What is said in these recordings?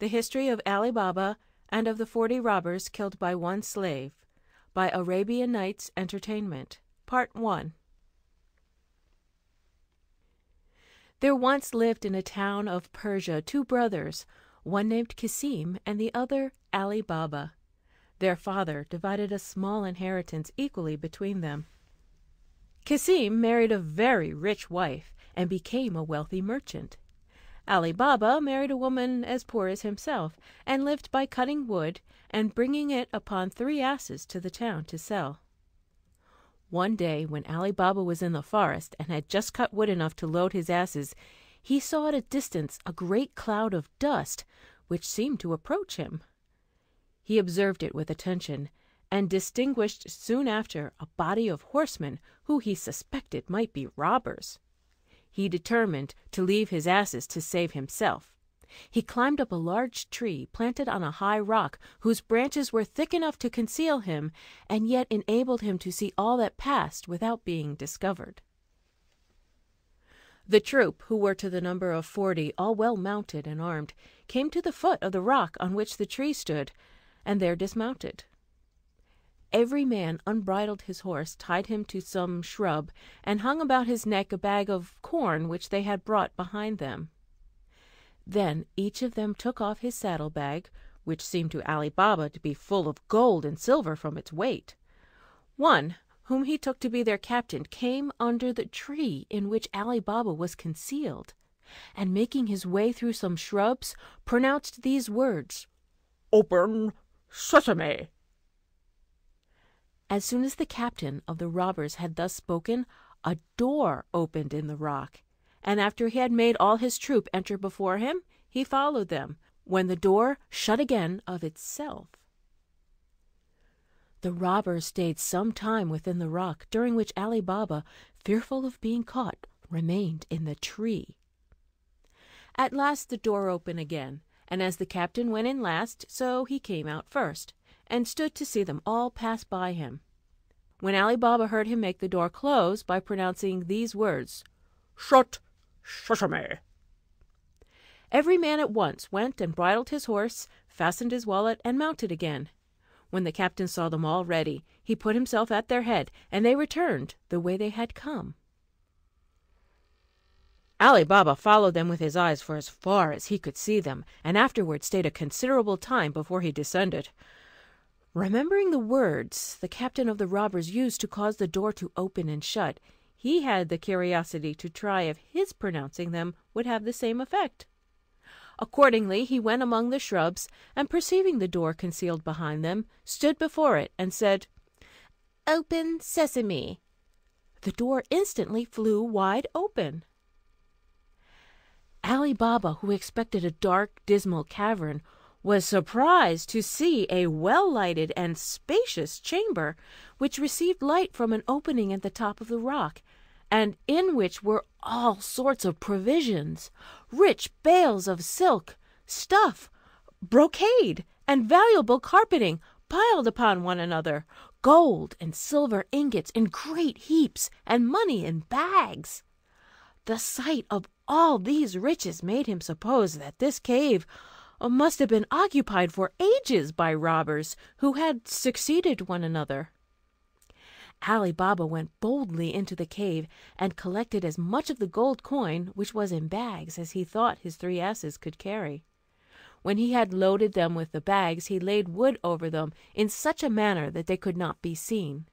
The History of Ali Baba and of the 40 Robbers Killed by One Slave, by Arabian Nights Entertainment, Part 1. There once lived in a town of Persia 2 brothers, one named Cassim and the other Ali Baba. Their father divided a small inheritance equally between them. Cassim married a very rich wife and became a wealthy merchant. Ali Baba married a woman as poor as himself, and lived by cutting wood and bringing it upon 3 asses to the town to sell. One day, when Ali Baba was in the forest and had just cut wood enough to load his asses, he saw at a distance a great cloud of dust, which seemed to approach him. He observed it with attention, and distinguished soon after a body of horsemen who he suspected might be robbers. He determined to leave his asses to save himself. He climbed up a large tree planted on a high rock, whose branches were thick enough to conceal him, and yet enabled him to see all that passed without being discovered. The troop, who were to the number of 40, all well mounted and armed, came to the foot of the rock on which the tree stood, and there dismounted. Every man unbridled his horse, tied him to some shrub, and hung about his neck a bag of corn which they had brought behind them. Then each of them took off his saddle-bag, which seemed to Ali Baba to be full of gold and silver from its weight. One, whom he took to be their captain, came under the tree in which Ali Baba was concealed, and making his way through some shrubs, pronounced these words, "Open, Sesame!" As soon as the captain of the robbers had thus spoken, a door opened in the rock, and after he had made all his troop enter before him, he followed them, when the door shut again of itself. The robbers stayed some time within the rock, during which Ali Baba, fearful of being caught, remained in the tree. At last the door opened again, and as the captain went in last, so he came out first, and stood to see them all pass by him. When Ali Baba heard him make the door close by pronouncing these words, "Shut, Sesame!" every man at once went and bridled his horse, fastened his wallet, and mounted again. When the captain saw them all ready, he put himself at their head, and they returned the way they had come. Ali Baba followed them with his eyes for as far as he could see them, and afterwards stayed a considerable time before he descended. Remembering the words the captain of the robbers used to cause the door to open and shut, he had the curiosity to try if his pronouncing them would have the same effect. Accordingly he went among the shrubs, and perceiving the door concealed behind them, stood before it and said, "Open, Sesame!" The door instantly flew wide open. Ali Baba, who expected a dark, dismal cavern, was surprised to see a well-lighted and spacious chamber, which received light from an opening at the top of the rock, and in which were all sorts of provisions, rich bales of silk, stuff, brocade, and valuable carpeting, piled upon one another, gold and silver ingots in great heaps, and money in bags. The sight of all these riches made him suppose that this cave must have been occupied for ages by robbers who had succeeded one another. Ali Baba went boldly into the cave, and collected as much of the gold coin, which was in bags, as he thought his 3 asses could carry. When he had loaded them with the bags, he laid wood over them in such a manner that they could not be seen.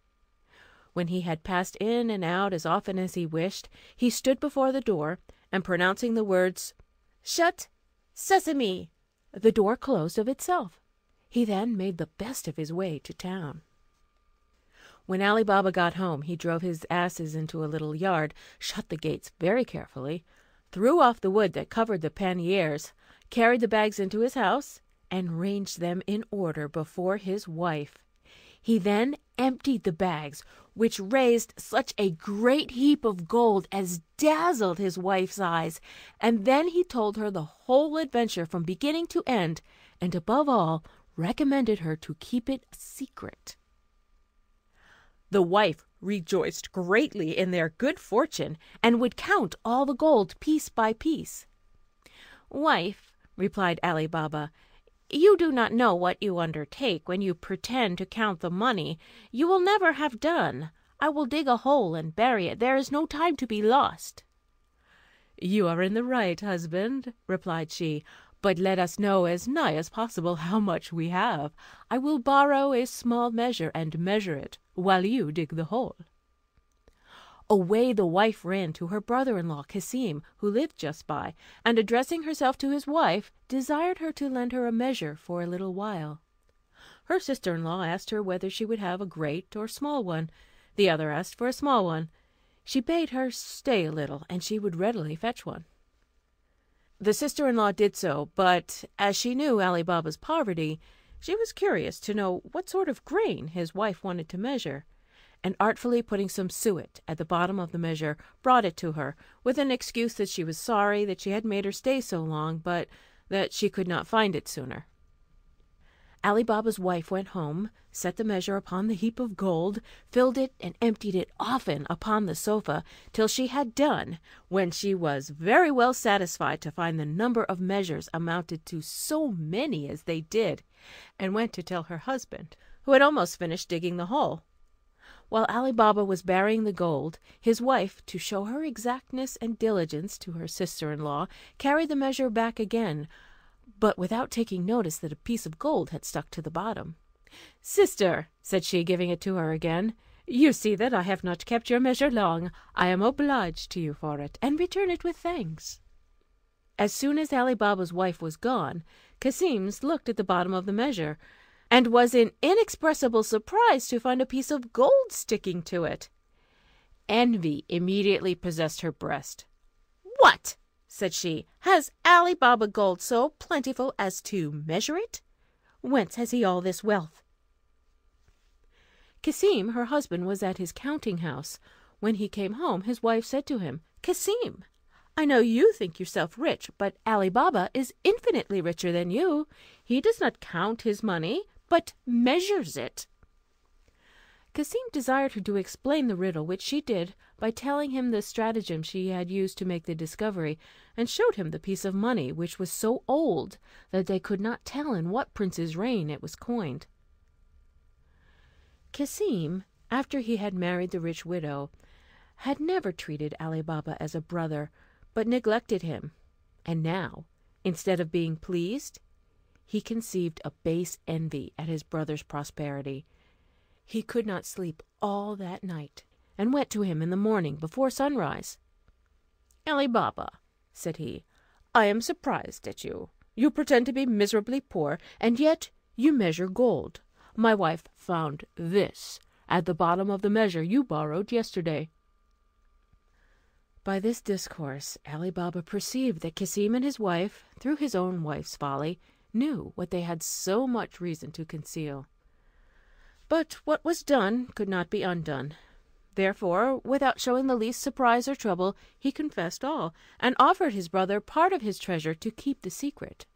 When he had passed in and out as often as he wished, he stood before the door, and pronouncing the words, "Shut, Sesame!" the door closed of itself. He then made the best of his way to town. When Ali Baba got home, he drove his asses into a little yard, shut the gates very carefully, threw off the wood that covered the panniers, carried the bags into his house, and ranged them in order before his wife. He then emptied the bags, which raised such a great heap of gold as dazzled his wife's eyes, and then he told her the whole adventure from beginning to end, and above all recommended her to keep it a secret. The wife rejoiced greatly in their good fortune, and would count all the gold piece by piece. "Wife," replied Ali Baba. "You do not know what you undertake when you pretend to count the money. You will never have done. I will dig a hole and bury it. There is no time to be lost." "You are in the right, husband," replied she, "but let us know as nigh as possible how much we have. I will borrow a small measure and measure it, while you dig the hole." Away the wife ran to her brother-in-law Cassim, who lived just by, and addressing herself to his wife, desired her to lend her a measure for a little while. Her sister-in-law asked her whether she would have a great or small one. The other asked for a small one. She bade her stay a little, and she would readily fetch one. The sister-in-law did so, but as she knew Ali Baba's poverty, she was curious to know what sort of grain his wife wanted to measure, and artfully putting some suet at the bottom of the measure, brought it to her, with an excuse that she was sorry that she had made her stay so long, but that she could not find it sooner. Ali Baba's wife went home, set the measure upon the heap of gold, filled it and emptied it often upon the sofa, till she had done, when she was very well satisfied to find the number of measures amounted to so many as they did, and went to tell her husband, who had almost finished digging the hole. While Ali Baba was burying the gold, his wife, to show her exactness and diligence to her sister-in-law, carried the measure back again, but without taking notice that a piece of gold had stuck to the bottom. "Sister," said she, giving it to her again, "you see that I have not kept your measure long. I am obliged to you for it, and return it with thanks." As soon as Ali Baba's wife was gone, Cassim looked at the bottom of the measure, and was in inexpressible surprise to find a piece of gold sticking to it. Envy immediately possessed her breast. "What!" said she, "has Ali Baba gold so plentiful as to measure it? Whence has he all this wealth?" Cassim, her husband, was at his counting house. When he came home, his wife said to him, "Cassim, I know you think yourself rich, but Ali Baba is infinitely richer than you. He does not count his money, but measures it." Cassim desired her to explain the riddle, which she did by telling him the stratagem she had used to make the discovery, and showed him the piece of money, which was so old that they could not tell in what prince's reign it was coined. Cassim, after he had married the rich widow, had never treated Ali Baba as a brother, but neglected him, and now, instead of being pleased, he conceived a base envy at his brother's prosperity. He could not sleep all that night, and went to him in the morning before sunrise. "Ali Baba," said he, "I am surprised at you. You pretend to be miserably poor, and yet you measure gold. My wife found this at the bottom of the measure you borrowed yesterday." By this discourse Ali Baba perceived that Cassim and his wife, through his own wife's folly, knew what they had so much reason to conceal. But what was done could not be undone. Therefore, without showing the least surprise or trouble, he confessed all, and offered his brother part of his treasure to keep the secret.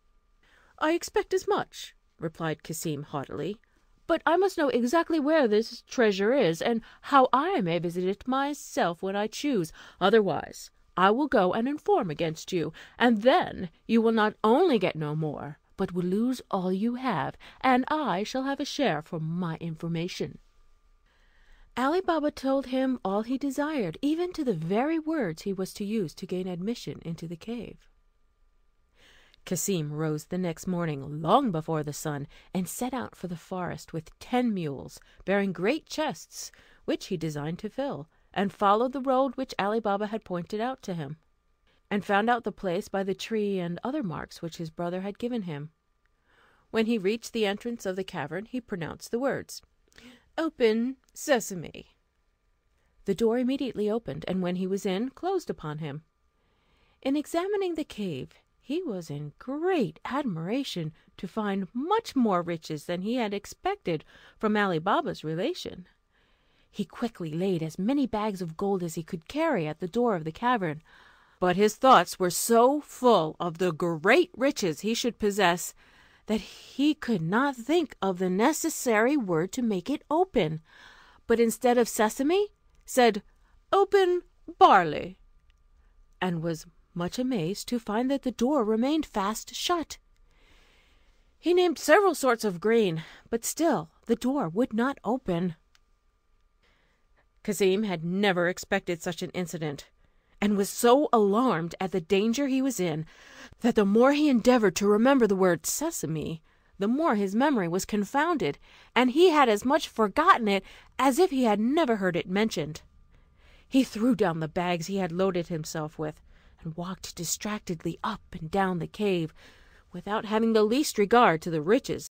"I expect as much," replied Cassim haughtily, "but I must know exactly where this treasure is, and how I may visit it myself when I choose. Otherwise, I will go and inform against you, and then you will not only get no more, but will lose all you have, and I shall have a share for my information." Ali Baba told him all he desired, even to the very words he was to use to gain admission into the cave. Cassim rose the next morning long before the sun, and set out for the forest with 10 mules, bearing great chests, which he designed to fill, and followed the road which Ali Baba had pointed out to him, and found out the place by the tree and other marks which his brother had given him. When he reached the entrance of the cavern, he pronounced the words, "Open, Sesame." The door immediately opened, and when he was in, closed upon him. In examining the cave, he was in great admiration to find much more riches than he had expected from Ali Baba's relation. He quickly laid as many bags of gold as he could carry at the door of the cavern, but his thoughts were so full of the great riches he should possess, that he could not think of the necessary word to make it open, but instead of sesame, said, "Open, barley," and was much amazed to find that the door remained fast shut. He named several sorts of grain, but still the door would not open. Cassim had never expected such an incident, and was so alarmed at the danger he was in, that the more he endeavoured to remember the word "Sesame," the more his memory was confounded, and he had as much forgotten it as if he had never heard it mentioned. He threw down the bags he had loaded himself with, and walked distractedly up and down the cave, without having the least regard to the riches